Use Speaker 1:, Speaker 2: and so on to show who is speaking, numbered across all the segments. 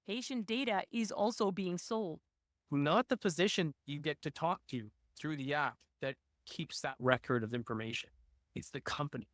Speaker 1: patient data is also being sold.
Speaker 2: Not the physician you get to talk to through the app that keeps that record of information. It's the company.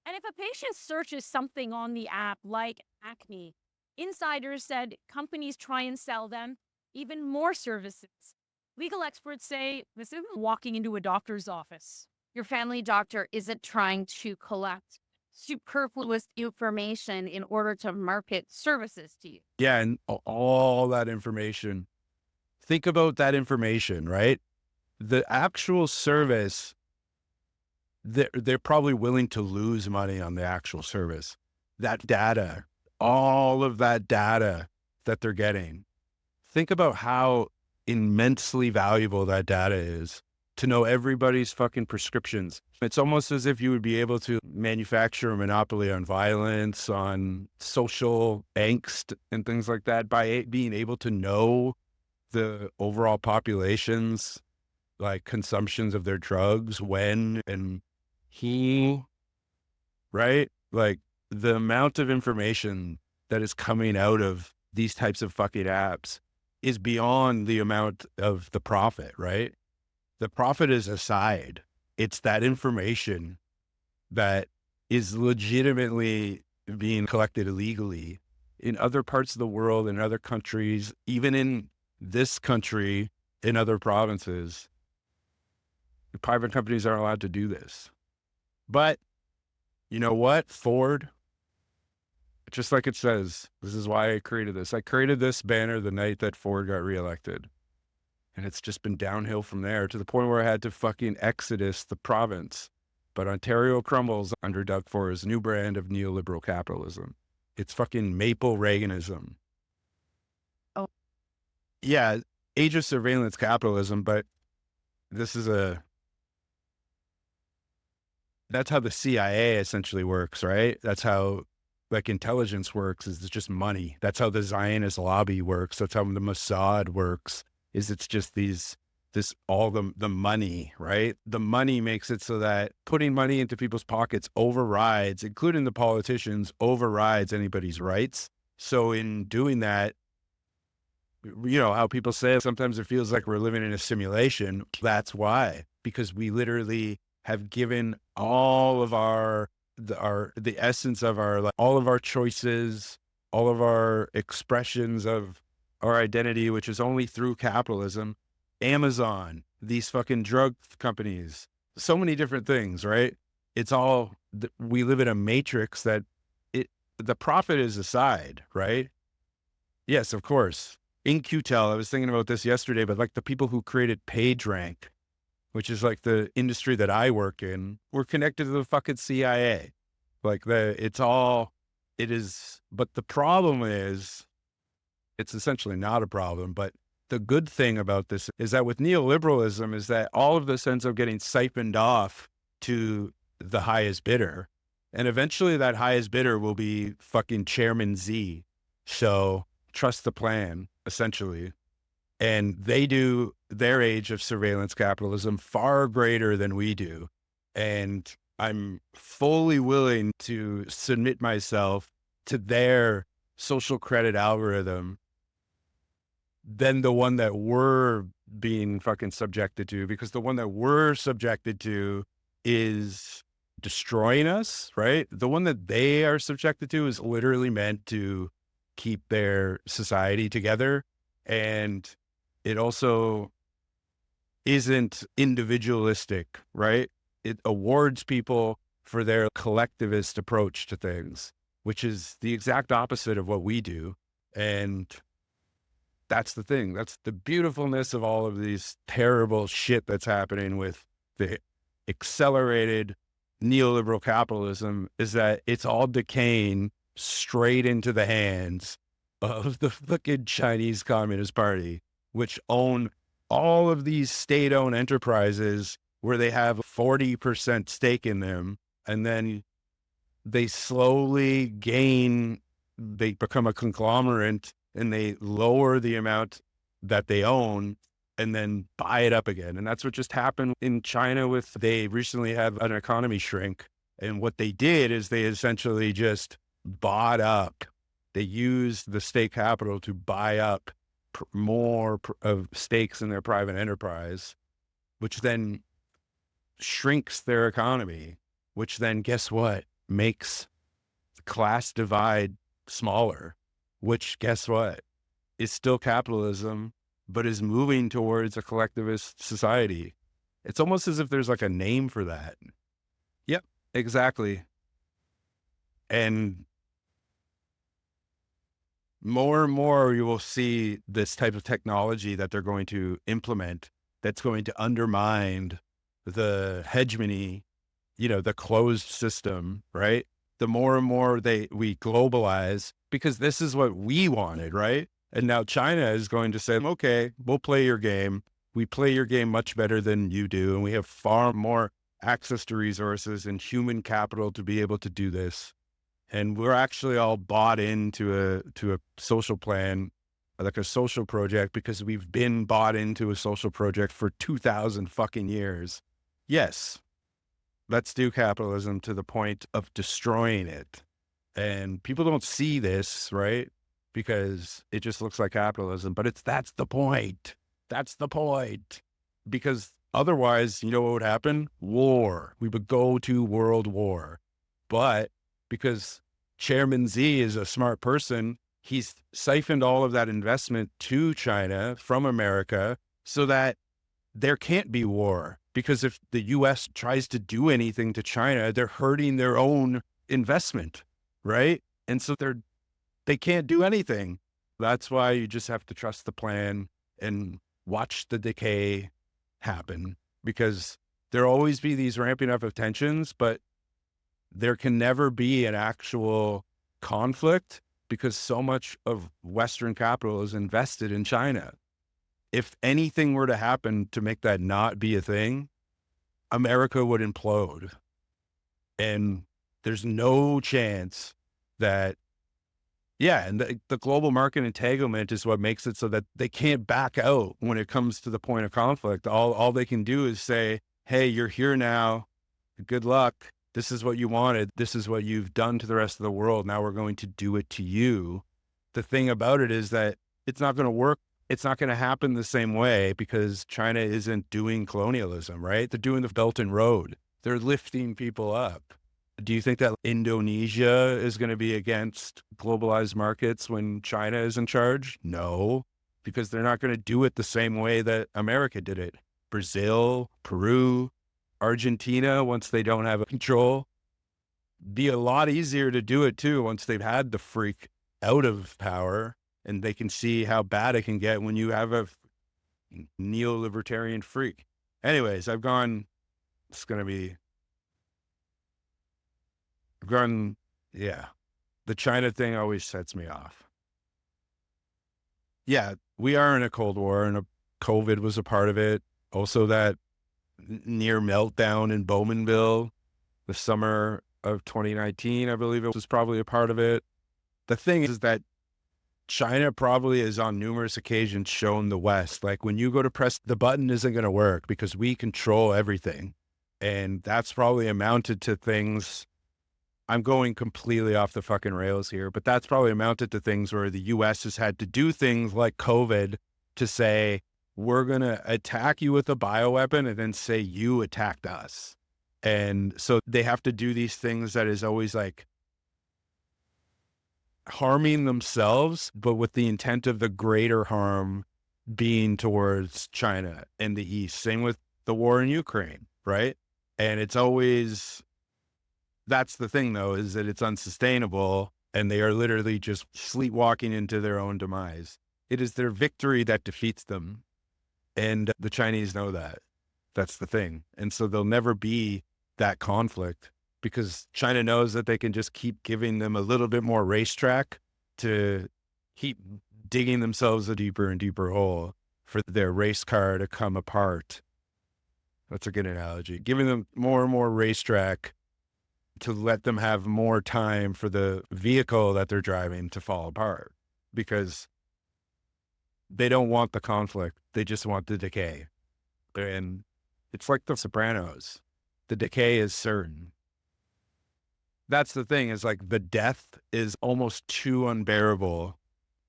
Speaker 1: And if a patient searches something on the app like acne, insiders said companies try and sell them even more services. Legal experts say this isn't walking into a doctor's office.
Speaker 3: Your family doctor isn't trying to collect superfluous information in order to market services to you.
Speaker 4: Yeah, and all that information. Think about that information, right? The actual service, they're probably willing to lose money on the actual service. That data, all of that data that they're getting. Think about how immensely valuable that data is to know everybody's fucking prescriptions. It's almost as if you would be able to manufacture a monopoly on violence, on social angst and things like that by being able to know the overall population's like consumptions of their drugs, when and who, right? Like the amount of information that is coming out of these types of fucking apps is beyond the amount of the profit, right? The profit is aside. It's that information that is legitimately being collected illegally in other parts of the world, in other countries, even in this country, in other provinces. The private companies aren't allowed to do this. But you know what? Ford, just like it says, this is why I created this. I created this banner the night that Ford got reelected. And it's just been downhill from there to the point where I had to fucking exodus the province. But Ontario crumbles under Doug Ford's new brand of neoliberal capitalism. It's fucking maple Reaganism.
Speaker 3: Oh.
Speaker 4: Yeah, age of surveillance capitalism, but this is that's how the CIA essentially works, right? That's how like intelligence works, is it's just money. That's how the Zionist lobby works. That's how the Mossad works, is it's just all the money, right? The money makes it so that putting money into people's pockets overrides, including the politicians, overrides anybody's rights. So in doing that, you know, how people say sometimes it feels like we're living in a simulation. That's why, because we literally have given all of the essence of all of our choices, all of our expressions of our identity, which is only through capitalism, Amazon, these fucking drug companies, so many different things, right? It's all, we live in a matrix that the profit is aside, right? Yes, of course. In QTEL, I was thinking about this yesterday, but like the people who created PageRank, which is like the industry that I work in, were connected to the fucking CIA. Like but the problem is, it's essentially not a problem, but the good thing about this is that with neoliberalism is that all of this ends up getting siphoned off to the highest bidder. And eventually that highest bidder will be fucking Chairman Z. So trust the plan, essentially. And they do their age of surveillance capitalism far greater than we do. And I'm fully willing to submit myself to their social credit algorithm than the one that we're being fucking subjected to, because the one that we're subjected to is destroying us, right? The one that they are subjected to is literally meant to keep their society together. And it also isn't individualistic, right? It awards people for their collectivist approach to things, which is the exact opposite of what we do. And that's the thing. That's the beautifulness of all of these terrible shit that's happening with the accelerated neoliberal capitalism, is that it's all decaying straight into the hands of the fucking Chinese Communist Party, which own all of these state-owned enterprises where they have a 40% stake in them. And then they slowly they become a conglomerate and they lower the amount that they own and then buy it up again. And that's what just happened in China they recently had an economy shrink. And what they did is they essentially just bought up They use the state capital to buy up more of stakes in their private enterprise, which then shrinks their economy, which then guess what? Makes class divide smaller, which guess what? Is still capitalism, but is moving towards a collectivist society. It's almost as if there's like a name for that. Yep, exactly. And more and more you will see this type of technology that they're going to implement that's going to undermine the hegemony, the closed system, right? The more and more we globalize, because this is what we wanted, right? And now China is going to say, okay, we'll play your game. We play your game much better than you do. And we have far more access to resources and human capital to be able to do this. And we're actually all bought into a social plan, like a social project, because we've been bought into a social project for 2,000 fucking years. Yes, let's do capitalism to the point of destroying it. And people don't see this, right? Because it just looks like capitalism, but that's the point. That's the point. Because otherwise, you know what would happen? War. We would go to world war. But because Chairman Z is a smart person, he's siphoned all of that investment to China from America so that there can't be war. Because if the US tries to do anything to China, they're hurting their own investment, right? And so they can't do anything. That's why you just have to trust the plan and watch the decay happen, because there'll always be these ramping up of tensions, but there can never be an actual conflict because so much of Western capital is invested in China. If anything were to happen to make that not be a thing, America would implode. And there's no chance that, and the global market entanglement is what makes it so that they can't back out when it comes to the point of conflict. All they can do is say, hey, you're here now. Good luck. This is what you wanted. This is what you've done to the rest of the world. Now we're going to do it to you. The thing about it is that it's not going to work. It's not going to happen the same way because China isn't doing colonialism, right? They're doing the Belt and Road. They're lifting people up. Do you think that Indonesia is going to be against globalized markets when China is in charge? No, because they're not going to do it the same way that America did it. Brazil, Peru, Argentina, once they don't have control, be a lot easier to do it too once they've had the freak out of power and they can see how bad it can get when you have a neo-libertarian freak. Anyways, the China thing always sets me off. Yeah, we are in a Cold War and COVID was a part of it. Also that near meltdown in Bowmanville, the summer of 2019, I believe it was probably a part of it. The thing is that China probably has on numerous occasions shown the West, like when you go to press the button isn't going to work because we control everything. And that's probably amounted to things. I'm going completely off the fucking rails here, but that's probably amounted to things where the US has had to do things like COVID to say, we're going to attack you with a bioweapon and then say you attacked us. And so they have to do these things that is always like harming themselves, but with the intent of the greater harm being towards China and the East. Same with the war in Ukraine, right? And it's always, that's the thing though, is that it's unsustainable and they are literally just sleepwalking into their own demise. It is their victory that defeats them. And the Chinese know that. That's the thing. And so there'll never be that conflict because China knows that they can just keep giving them a little bit more racetrack to keep digging themselves a deeper and deeper hole for their race car to come apart. That's a good analogy. Giving them more and more racetrack to let them have more time for the vehicle that they're driving to fall apart because they don't want the conflict. They just want the decay. And it's like The Sopranos. The decay is certain. that's the thing, is like the death is almost too unbearable.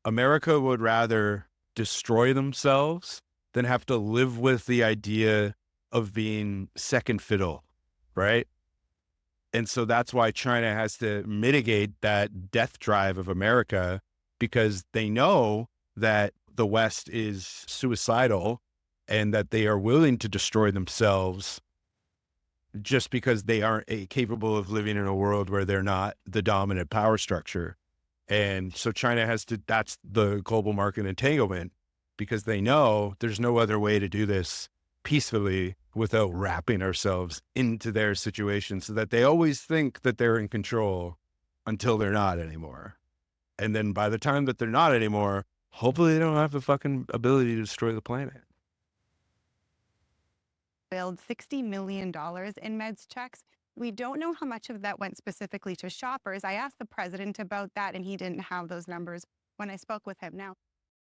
Speaker 4: America would rather destroy themselves than have to live with the idea of being second fiddle, right? And so that's why China has to mitigate that death drive of America, because they know that the West is suicidal and that they are willing to destroy themselves just because they aren't capable of living in a world where they're not the dominant power structure. And so China has to, that's the global market entanglement, because they know there's no other way to do this peacefully without wrapping ourselves into their situation, so that they always think that they're in control until they're not anymore. And then by the time that they're not anymore, hopefully they don't have the fucking ability to destroy the planet.
Speaker 5: Billed $60 million in meds checks. We don't know how much of that went specifically to shoppers. I asked the president about that, and he didn't have those numbers when I spoke with him. Now,